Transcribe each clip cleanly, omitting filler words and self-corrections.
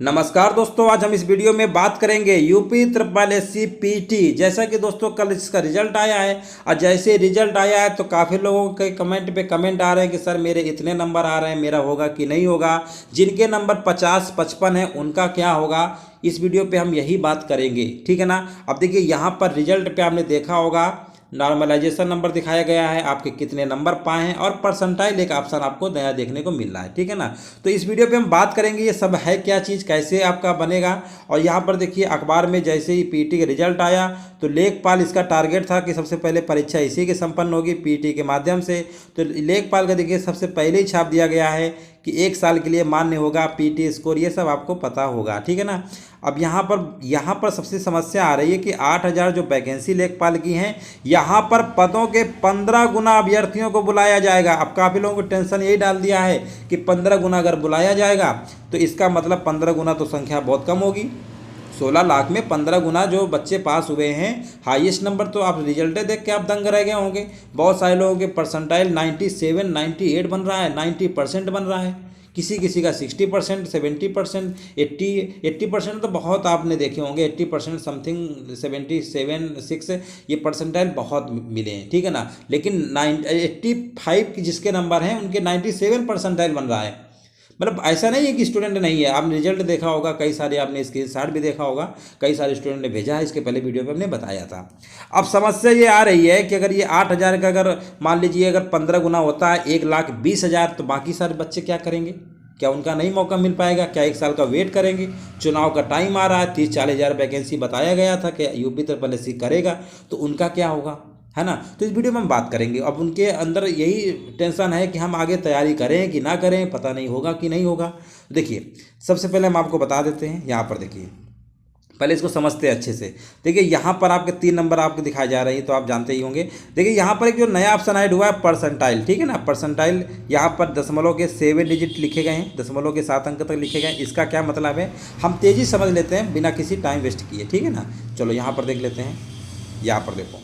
नमस्कार दोस्तों, आज हम इस वीडियो में बात करेंगे यूपी ट्रिपल एससी पीटी। जैसा कि दोस्तों कल इसका रिजल्ट आया है और जैसे रिजल्ट आया है तो काफ़ी लोगों के कमेंट पे कमेंट आ रहे हैं कि सर मेरे इतने नंबर आ रहे हैं, मेरा होगा कि नहीं होगा। जिनके नंबर 50-55 हैं उनका क्या होगा, इस वीडियो पे हम यही बात करेंगे, ठीक है ना। अब देखिए यहाँ पर रिजल्ट पे आपने देखा होगा नॉर्मलाइजेशन नंबर दिखाया गया है, आपके कितने नंबर पाए हैं और परसेंटाइल एक ऑप्शन आपको नया देखने को मिल रहा है, ठीक है ना। तो इस वीडियो पे हम बात करेंगे ये सब है क्या चीज़, कैसे आपका बनेगा। और यहाँ पर देखिए अखबार में जैसे ही पीटी का रिजल्ट आया तो लेखपाल इसका टारगेट था कि सबसे पहले परीक्षा इसी की संपन्न होगी पीटी के माध्यम से। तो लेखपाल का देखिए सबसे पहले ही छाप दिया गया है कि 1 साल के लिए मान्य होगा पीटी स्कोर, ये सब आपको पता होगा, ठीक है ना। अब यहाँ पर सबसे समस्या आ रही है कि 8,000 जो वैकेंसी लेखपाल की हैं, यहाँ पर पदों के 15 गुना अभ्यर्थियों को बुलाया जाएगा। अब काफ़ी लोगों को टेंशन यही डाल दिया है कि 15 गुना अगर बुलाया जाएगा तो इसका मतलब 15 गुना तो संख्या बहुत कम होगी। 16 लाख में 15 गुना जो बच्चे पास हुए हैं, हाईएस्ट नंबर तो आप रिजल्ट देख के आप दंग रह गए होंगे। बहुत सारे लोगों के परसेंटाइल 97, 98 बन रहा है, 90% बन रहा है, किसी किसी का 60%, 70%, 80% तो बहुत आपने देखे होंगे, 80% समथिंग, 77, 6 ये परसेंटाइल बहुत मिले हैं, ठीक है ना। लेकिन 85 की जिसके नंबर हैं उनके 97 परसेंटाइल बन रहा है। मतलब ऐसा नहीं है कि स्टूडेंट नहीं है, आपने रिजल्ट देखा होगा, कई सारे आपने इसके स्क्रीनशॉट भी देखा होगा, कई सारे स्टूडेंट ने भेजा है, इसके पहले वीडियो पे हमने बताया था। अब समस्या ये आ रही है कि अगर ये 8,000 का अगर मान लीजिए अगर 15 गुना होता है 1,20,000, तो बाकी सारे बच्चे क्या करेंगे? क्या उनका नहीं मौका मिल पाएगा? क्या 1 साल का वेट करेंगे? चुनाव का टाइम आ रहा है, 30-40 हज़ार वैकेंसी बताया गया था कि यूपी ट्रिपल एससी करेगा, तो उनका क्या होगा, है ना। तो इस वीडियो में हम बात करेंगे। अब उनके अंदर यही टेंशन है कि हम आगे तैयारी करें कि ना करें, पता नहीं होगा कि नहीं होगा। देखिए सबसे पहले हम आपको बता देते हैं, यहाँ पर देखिए पहले इसको समझते हैं अच्छे से। देखिए यहाँ पर आपके 3 नंबर आपको दिखाए जा रहे हैं, तो आप जानते ही होंगे। देखिए यहाँ पर एक जो नया ऑप्शन ऐड हुआ है परसेंटाइल, ठीक है ना। परसेंटाइल यहाँ पर दशमलव के 7 डिजिट लिखे गए हैं, दशमलव के 7 अंक तक लिखे गए हैं। इसका क्या मतलब है हम तेज़ी समझ लेते हैं बिना किसी टाइम वेस्ट किए, ठीक है ना। चलो यहाँ पर देख लेते हैं। यहाँ पर देखो,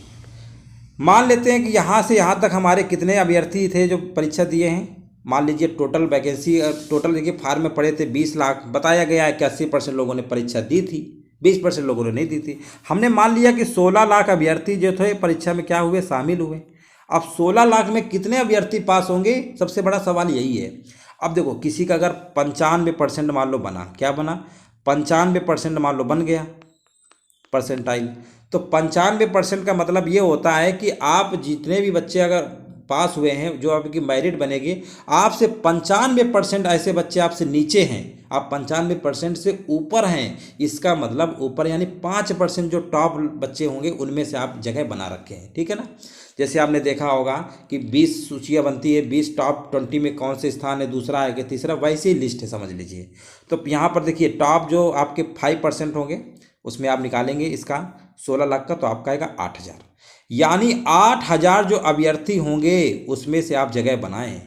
मान लेते हैं कि यहाँ से यहाँ तक हमारे कितने अभ्यर्थी थे जो परीक्षा दिए हैं। मान लीजिए टोटल वैकेंसी, टोटल देखिए फार्म में पड़े थे 20 लाख, बताया गया है कि 80% लोगों ने परीक्षा दी थी, 20% लोगों ने नहीं दी थी। हमने मान लिया कि 16 लाख अभ्यर्थी जो थे परीक्षा में क्या हुए, शामिल हुए। अब 16 लाख में कितने अभ्यर्थी पास होंगे, सबसे बड़ा सवाल यही है। अब देखो किसी का अगर 95% मान लो बना, क्या बना, 95% मान लो बन गया परसेंटाइल, तो 95% का मतलब ये होता है कि आप जितने भी बच्चे अगर पास हुए हैं, जो आपकी मेरिट बनेगी, आपसे 95% ऐसे बच्चे आपसे नीचे हैं, आप 95% से ऊपर हैं। इसका मतलब ऊपर यानी 5% जो टॉप बच्चे होंगे उनमें से आप जगह बना रखे हैं, ठीक है ना। जैसे आपने देखा होगा कि 20 सूचियाँ बनती है, 20 टॉप 20 में कौन से स्थान है, दूसरा है कि तीसरा, वैसे ही लिस्ट है समझ लीजिए। तो यहाँ पर देखिए टॉप जो आपके 5% होंगे उसमें आप निकालेंगे इसका 16 लाख का, तो आपका आएगा 8,000। यानी 8,000 जो अभ्यर्थी होंगे उसमें से आप जगह बनाएं।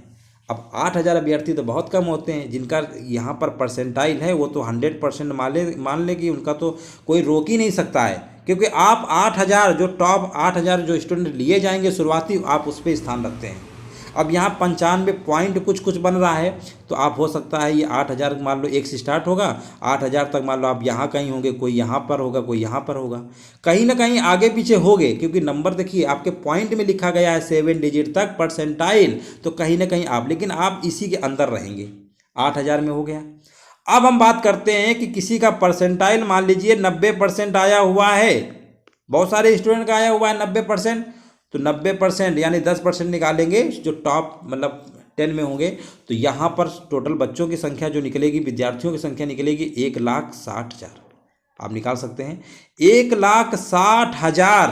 अब 8,000 अभ्यर्थी तो बहुत कम होते हैं, जिनका यहाँ पर परसेंटाइल है वो तो 100% मान ले कि उनका तो कोई रोक ही नहीं सकता है, क्योंकि आप 8,000 जो टॉप 8,000 जो स्टूडेंट लिए जाएंगे शुरुआती, आप उस पर स्थान रखते हैं। अब यहाँ 95 पॉइंट कुछ बन रहा है, तो आप हो सकता है ये 8,000 मान लो 1 से स्टार्ट होगा, 8,000 तक मान लो आप यहाँ कहीं होंगे, कोई यहाँ पर होगा, कोई यहाँ पर होगा, कहीं ना कहीं आगे पीछे होंगे, क्योंकि नंबर देखिए आपके पॉइंट में लिखा गया है 7 डिजिट तक परसेंटाइल, तो कहीं ना कहीं आप, लेकिन आप इसी के अंदर रहेंगे। 8,000 में हो गया। अब हम बात करते हैं कि किसी का परसेंटाइल मान लीजिए 90% आया हुआ है, बहुत सारे स्टूडेंट का आया हुआ है 90%, तो 90% यानी 10% निकालेंगे जो टॉप मतलब 10 में होंगे, तो यहाँ पर टोटल बच्चों की संख्या जो निकलेगी, विद्यार्थियों की संख्या निकलेगी 1,60,000। आप निकाल सकते हैं 1,60,000,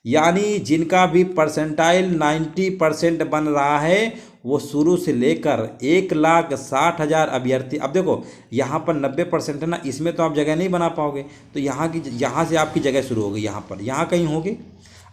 यानी जिनका भी परसेंटाइल 90% बन रहा है वो शुरू से लेकर 1,60,000 अभ्यर्थी। अब देखो यहाँ पर 90% है ना, इसमें तो आप जगह नहीं बना पाओगे, तो यहाँ से आपकी जगह शुरू होगी, यहाँ पर यहाँ कहीं होगी।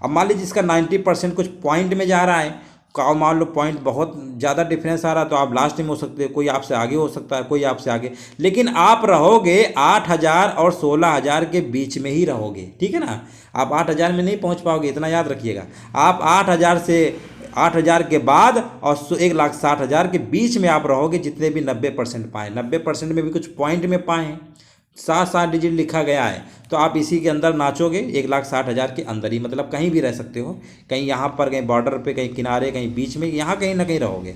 अब मान लीजिए इसका 90% कुछ पॉइंट में जा रहा है, का मान लो पॉइंट बहुत ज़्यादा डिफरेंस आ रहा है, तो आप लास्ट में हो सकते हैं, कोई आपसे आगे हो सकता है, कोई आपसे आगे, लेकिन आप रहोगे 8,000 और 16,000 के बीच में ही रहोगे, ठीक है ना। आप 8,000 में नहीं पहुंच पाओगे, इतना याद रखिएगा। आप 8,000 से 8,000 के बाद और 1,60,000 के बीच में आप रहोगे, जितने भी 90% पाए। 90% में भी कुछ पॉइंट में पाए हैं, 7 डिजिट लिखा गया है, तो आप इसी के अंदर नाचोगे। 1,60,000 के अंदर ही, मतलब कहीं भी रह सकते हो, कहीं यहाँ पर, कहीं बॉर्डर पे, कहीं किनारे, कहीं बीच में, यहाँ कहीं ना कहीं रहोगे।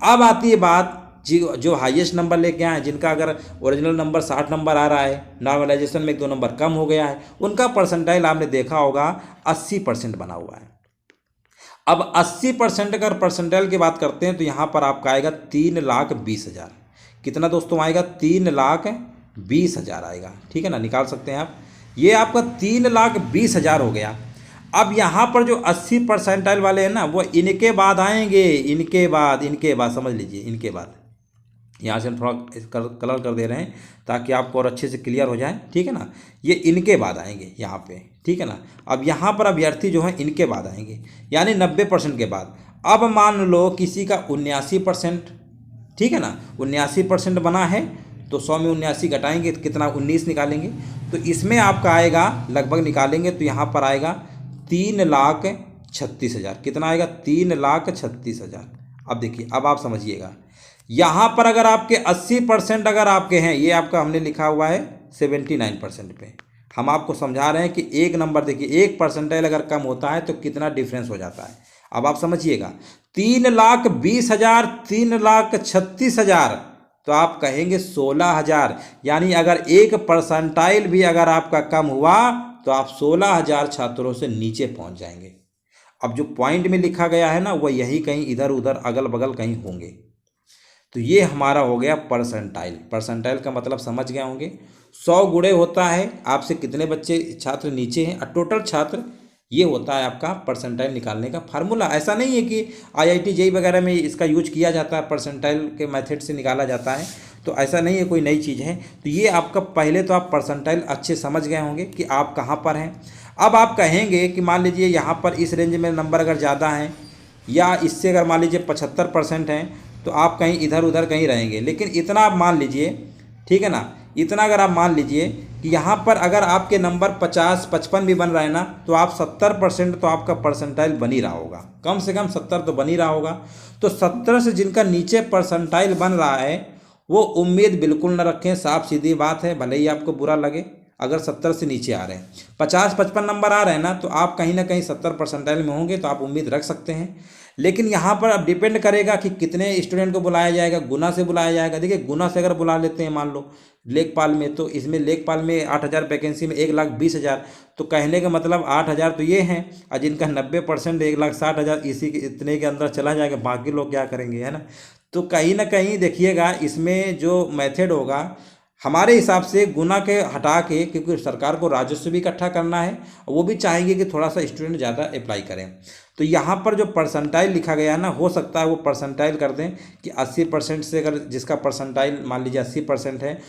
अब आती है बात जो हाईएस्ट नंबर लेके आए, जिनका अगर ओरिजिनल नंबर 60 नंबर आ रहा है, नॉर्मलाइजेशन में 1-2 नंबर कम हो गया है, उनका परसेंटाइल आपने देखा होगा 80% बना हुआ है। अब 80% अगर परसेंटाइल की बात करते हैं तो यहाँ पर आपका आएगा 3,20,000। कितना दोस्तों आएगा? 3,20,000 आएगा। ठीक है ना, निकाल सकते हैं आप। ये आपका 3,20,000 हो गया। अब यहाँ पर जो 80 परसेंटाइल वाले हैं ना, वो इनके बाद आएंगे, इनके बाद समझ लीजिए, इनके बाद। यहाँ से हम थोड़ा कलर कर दे रहे हैं ताकि आपको और अच्छे से क्लियर हो जाए। ठीक है ना, ये इनके बाद आएंगे यहाँ पे। ठीक है ना, अब यहाँ पर अभ्यर्थी जो है इनके बाद आएंगे, यानी 90% के बाद। अब मान लो किसी का 79%, ठीक है ना, 79% बना है, तो 100 में 79 घटाएंगे तो कितना? 19 निकालेंगे, तो इसमें आपका आएगा, लगभग निकालेंगे तो यहाँ पर आएगा 3,36,000। कितना आएगा? 3,36,000। अब देखिए, अब आप समझिएगा, यहाँ पर अगर आपके 80% अगर आपके हैं, ये आपका हमने लिखा हुआ है 79% पे। हम आपको समझा रहे हैं कि एक नंबर देखिए, 1 परसेंटाइल अगर कम होता है तो कितना डिफरेंस हो जाता है। अब आप समझिएगा, 3,20,000, 3,36,000, तो आप कहेंगे 16,000, यानी अगर 1 परसेंटाइल भी अगर आपका कम हुआ तो आप 16,000 छात्रों से नीचे पहुंच जाएंगे। अब जो पॉइंट में लिखा गया है ना, वह यही कहीं इधर उधर अगल बगल कहीं होंगे। तो ये हमारा हो गया परसेंटाइल। परसेंटाइल का मतलब समझ गए होंगे। 100 गुणे होता है आपसे कितने बच्चे छात्र नीचे हैं, और टोटल छात्र, ये होता है आपका परसेंटाइल निकालने का फार्मूला। ऐसा नहीं है कि IIT JEE वगैरह में इसका यूज किया जाता है, परसेंटाइल के मेथड से निकाला जाता है, तो ऐसा नहीं है, कोई नई चीज़ है। तो ये आपका, पहले तो आप परसेंटाइल अच्छे समझ गए होंगे कि आप कहाँ पर हैं। अब आप कहेंगे कि मान लीजिए यहाँ पर इस रेंज में नंबर अगर ज़्यादा हैं, या इससे अगर मान लीजिए 75% हैं, तो आप कहीं इधर उधर कहीं रहेंगे। लेकिन इतना आप मान लीजिए, ठीक है ना, इतना अगर आप मान लीजिए कि यहाँ पर अगर आपके नंबर 50-55 भी बन रहा है ना, तो आप 70% तो आपका परसेंटाइल बन ही रहा होगा, कम से कम 70 तो बन ही रहा होगा। तो 70 से जिनका नीचे परसेंटाइल बन रहा है, वो उम्मीद बिल्कुल न रखें, साफ सीधी बात है, भले ही आपको बुरा लगे। अगर 70 से नीचे आ रहे हैं, 50-55 नंबर आ रहे हैं ना, तो आप कहीं ना कहीं 70 परसेंटाइल में होंगे, तो आप उम्मीद रख सकते हैं। लेकिन यहाँ पर अब डिपेंड करेगा कि कितने स्टूडेंट को बुलाया जाएगा, गुना से बुलाया जाएगा। देखिए, गुना से अगर बुला लेते हैं मान लो लेखपाल में, तो इसमें लेखपाल में 8,000 वैकेंसी में 1,20,000, तो कहने का मतलब 8,000 तो ये हैं, और जिनका 90% 1,60,000 इसी के इतने के अंदर चला जाएगा, बाकी लोग क्या करेंगे, है ना। तो कहीं ना कहीं देखिएगा, इसमें जो मेथड होगा हमारे हिसाब से गुना के हटा के, क्योंकि सरकार को राजस्व भी इकट्ठा करना है, और वो भी चाहेंगे कि थोड़ा सा स्टूडेंट ज़्यादा अप्लाई करें। तो यहाँ पर जो परसेंटाइल लिखा गया है ना, हो सकता है वो परसेंटाइल कर दें कि 80% से, अगर जिसका परसेंटाइल मान लीजिए 80% है,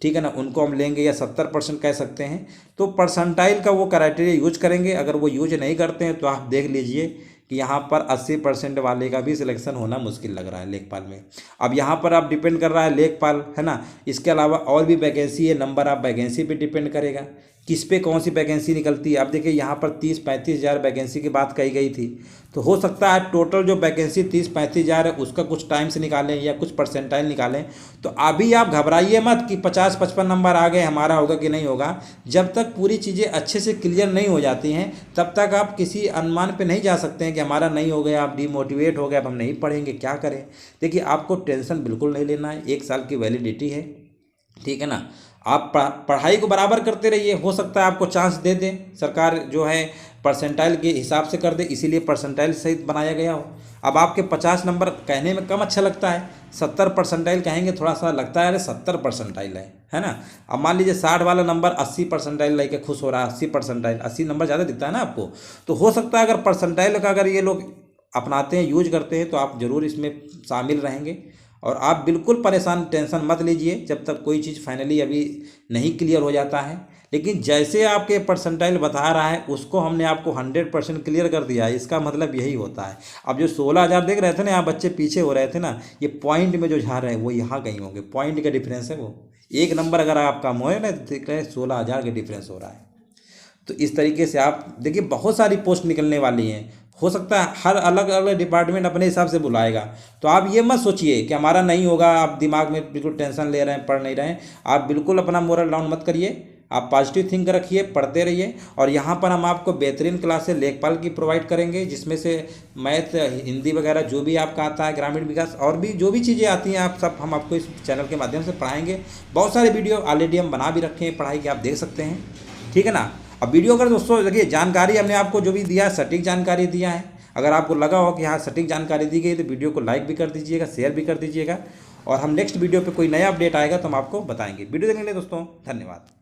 ठीक है ना, उनको हम लेंगे, या 70% कह सकते हैं। तो परसेंटाइल का वो क्राइटेरिया यूज करेंगे। अगर वो यूज नहीं करते हैं तो आप देख लीजिए कि यहाँ पर 80% वाले का भी सिलेक्शन होना मुश्किल लग रहा है लेखपाल में। अब यहाँ पर आप डिपेंड कर रहा है लेखपाल, है ना, इसके अलावा और भी वैकेंसी है, नंबर आप वैकेंसी पे डिपेंड करेगा, किस पे कौन सी वैकेंसी निकलती है। अब देखिए, यहाँ पर 30-35 हज़ार वैकेंसी की बात कही गई थी, तो हो सकता है टोटल जो वैकेंसी 30-35 हज़ार है, उसका कुछ टाइम से निकालें या कुछ परसेंटाइल निकालें। तो अभी आप घबराइए मत कि 50-55 नंबर आ गए, हमारा होगा कि नहीं होगा। जब तक पूरी चीज़ें अच्छे से क्लियर नहीं हो जाती हैं, तब तक आप किसी अनुमान पे नहीं जा सकते हैं कि हमारा नहीं हो गया, आप डिमोटिवेट हो गए, अब हम नहीं पढ़ेंगे, क्या करें। देखिए, आपको टेंशन बिल्कुल नहीं लेना है, 1 साल की वैलिडिटी है, ठीक है ना। आप पढ़ाई को बराबर करते रहिए, हो सकता है आपको चांस दे दें सरकार, जो है परसेंटाइल के हिसाब से कर दे, इसीलिए परसेंटाइल सहित बनाया गया हो। अब आपके 50 नंबर कहने में कम अच्छा लगता है, 70 परसेंटाइल कहेंगे थोड़ा सा लगता है, अरे 70 परसेंटाइल है ना। अब मान लीजिए 60 वाला नंबर 80 परसेंटाइल लेके खुश हो रहा है, 80 परसेंटाइल, 80 नंबर ज़्यादा दिखता है ना आपको, तो हो सकता है अगर परसेंटाइल का अगर ये लोग अपनाते हैं, यूज करते हैं, तो आप ज़रूर इसमें शामिल रहेंगे। और आप बिल्कुल परेशान, टेंशन मत लीजिए जब तक कोई चीज़ फाइनली अभी नहीं क्लियर हो जाता है। लेकिन जैसे आपके परसेंटाइल बता रहा है, उसको हमने आपको 100% क्लियर कर दिया है, इसका मतलब यही होता है। अब जो 16,000 देख रहे थे ना, यहाँ बच्चे पीछे हो रहे थे ना, ये पॉइंट में जो जा रहे हैं वो यहाँ कहीं होंगे, पॉइंट का डिफरेंस है वो। एक नंबर अगर आप कम हो ना, देख रहे हैं 16,000 का डिफरेंस हो रहा है। तो इस तरीके से आप देखिए, बहुत सारी पोस्ट निकलने वाली हैं, हो सकता है हर अलग अलग डिपार्टमेंट अपने हिसाब से बुलाएगा। तो आप ये मत सोचिए कि हमारा नहीं होगा, आप दिमाग में बिल्कुल टेंशन ले रहे हैं, पढ़ नहीं रहे हैं। आप बिल्कुल अपना मोरल डाउन मत करिए, आप पॉजिटिव थिंक रखिए, पढ़ते रहिए। और यहाँ पर हम आपको बेहतरीन क्लासेस लेखपाल की प्रोवाइड करेंगे, जिसमें से मैथ, हिंदी वगैरह जो भी आपका आता है, ग्रामीण विकास और भी जो भी चीज़ें आती हैं आप सब हम आपको इस चैनल के माध्यम से पढ़ाएंगे। बहुत सारे वीडियो ऑलरेडी हम बना भी रखे हैं पढ़ाई के, आप देख सकते हैं, ठीक है ना। अब वीडियो अगर दोस्तों देखिए जानकारी हमने आपको जो भी दिया है सटीक जानकारी दिया है। अगर आपको लगा हो कि हाँ सटीक जानकारी दी गई तो वीडियो को लाइक भी कर दीजिएगा, शेयर भी कर दीजिएगा। और हम नेक्स्ट वीडियो पे कोई नया अपडेट आएगा तो हम आपको बताएंगे। वीडियो देखने के लिए दोस्तों धन्यवाद।